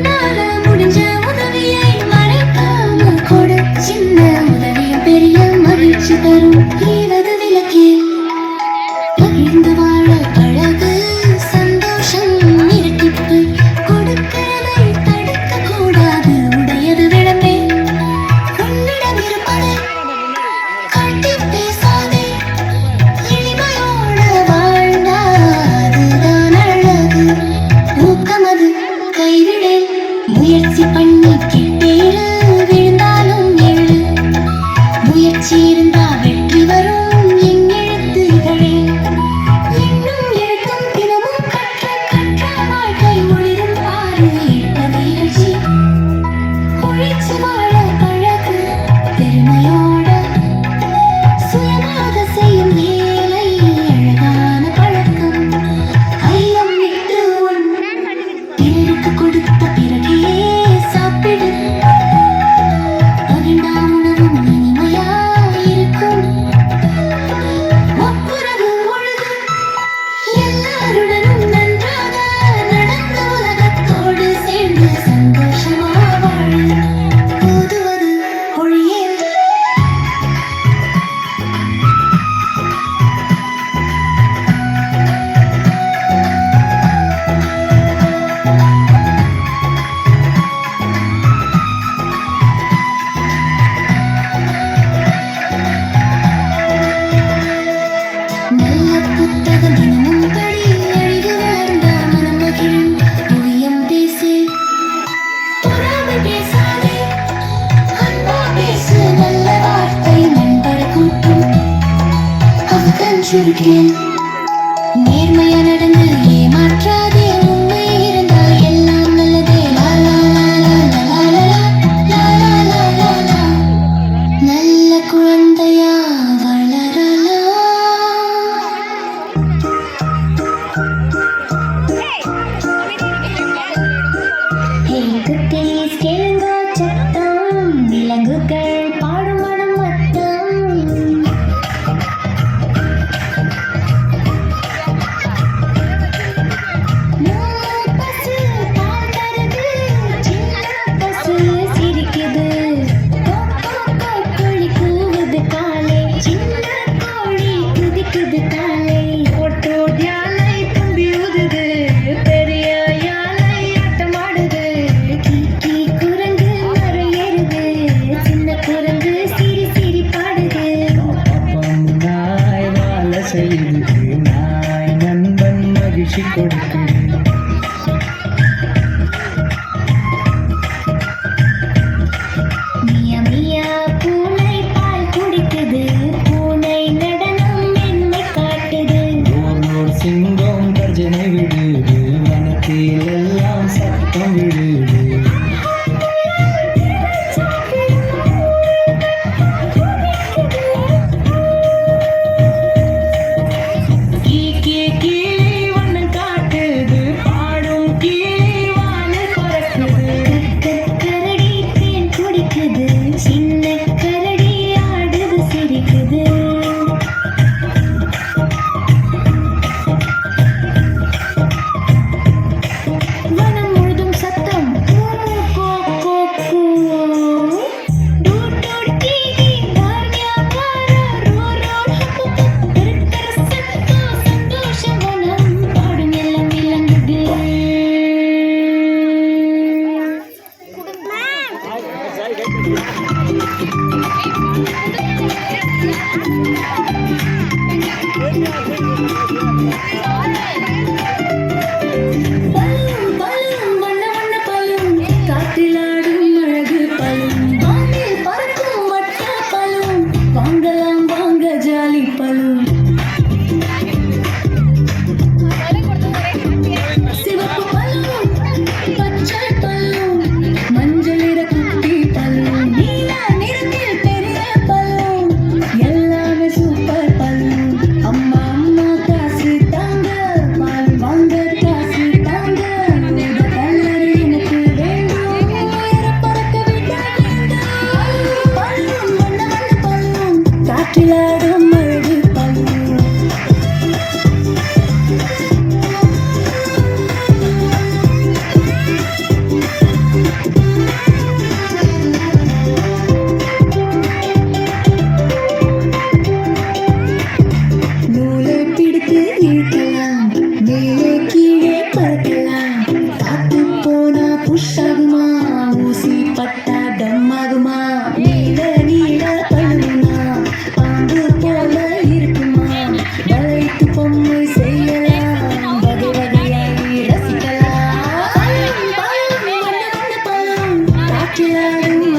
உன்னால முடிஞ்ச உதவியை மறைக்காம கொடு. சின்ன உதவியும் பெரிய மகிழ்ச்சி தரும். ஈவது விளக்கே பகிர்ந்து வாழ பழகு. சந்தோஷம் இரட்டிப்பு. கொடுக்கிறதை தடுக்க கூடாது. உடையது விளம்பே. உன்னிடம் இருப்பதை காட்டி பேசாதே. எளிமையோட வாழ்ந்தாதுதான் அழகு. ஊக்கமது கைவிடேன். முயற்சி பண்ணி கிட்டேரு. விழுந்தாலும் எழு. முயற்சி இருந்தா வெற்றி வரும். என் எழுத்துகளே இன்னும் எழுத்தும் தினமும் கற்ற கற்ற வாழ்க்கை ஒளிரும் பாரு. நிகழ்ச்சி உழைச்சு வாழ பழகு. பெருமையோட சுயமாக செய்யும் வேலை அழகான பழக்கம். ஐயம் விட்டு உன் பிறருக்கு கொடுத்த பிறகே சாப்பிடு. பகிர்ந்தா உணவும் இனிமையா இருக்கும். ஒப்புரவு ஒழுகு. எல்லாருடனும் நன்றாக நடந்து உலகத்தோடு சேர்ந்து சந்தோஷமா வாழு. போதுவது ஒழியே. நல்ல புத்தகம் தினமும் படி. அழிவு வளர்ந்த மனம் மகிழும். புவியம் பேசு. பொறாமை பேசாதே. அன்பா பேசு. நல்ல வார்த்தை நண்பர கூட்டும். அவன் சுருக்கேன். நேர்மையா நடந்து ஏமாற்றாதே. உண்மை இருந்தால் எல்லாம் நல்லதே. லா லா லா லா லா லா லா லா லா லா லா. நல்ல குழந்தையா வளரலாம். குட்டீஸ் கேளுங்க சத்தம். விலங்குகள் பாடும் மனம் மொத்தம். பசு பால் தருது. சின்ன பசு சிரிக்குது. கோழி கூவுது காலை. சின்ன கோழி குதிக்குது காலை. ஒட்டோட் யானை தும்பி ஊதுது. பெரிய யானை ஆட்டமாடுது. கீக்கி குரங்கு மரம் ஏறுது. சின்ன குரங்கு சிரி சிரி பாடுது. அப்பம் நாய் வாழ செய்து. நாய் நண்பன் மகிழ்ச்சி கொடுக்குது. மியா மியா பூனை பால் குடிக்குது. பூனை நடனம் மென்மை காட்டுது. ஓர் சிங்கம் கர்ஜனை விடுது. வனத்தில் எல்லாம் சத்தம் விடுது. கீ கிளி வண்ணம் காட்டுது. பாடும் கிளி வானில் பறக்குது. கரடி தேன் குடிக்குது. சின்ன கரடி ஆடுது சிரிக்குது. வனம் முழுதும் சத்தம். கூ, கோ, கோ, கூ. டூ, டூ, டீ, டீ, தார்மியா, காரா, ரோ, ரோ, ஹப்பு, ஹப்பு. இருக்கிற சத்தம். சந்தோஷ வனம். பாடும் எல்லாம் விலங்குகள். பலூன் பலூன் வண்ண வண்ண பலூன். காற்றில் ஆடும் அழகு பலூன். வானில் பறக்கும் வட்ட பலூன். வாங்கலாம் வாங்க ஜாலி பலூன். சிவப்பு பலூன். பச்சை பலூன். மஞ்சள் நிற குட்டி பலூன். நீல நிறத்தில் பெரிய பலூன். எல்லாமே சூப்பர் பலூன். அம்மா அம்மா ஆகுமா ஊசி பட்டா டம்மாகுமா நீல நீல கழுவுமா பாம்பு போல இருக்குமா வளைத்து பொம்மை செய்யலாம் வகை வகையாய் ரசிக்கலாம் பழம் பழம் வண்ண வண்ண பழம் காற்றிலாடும்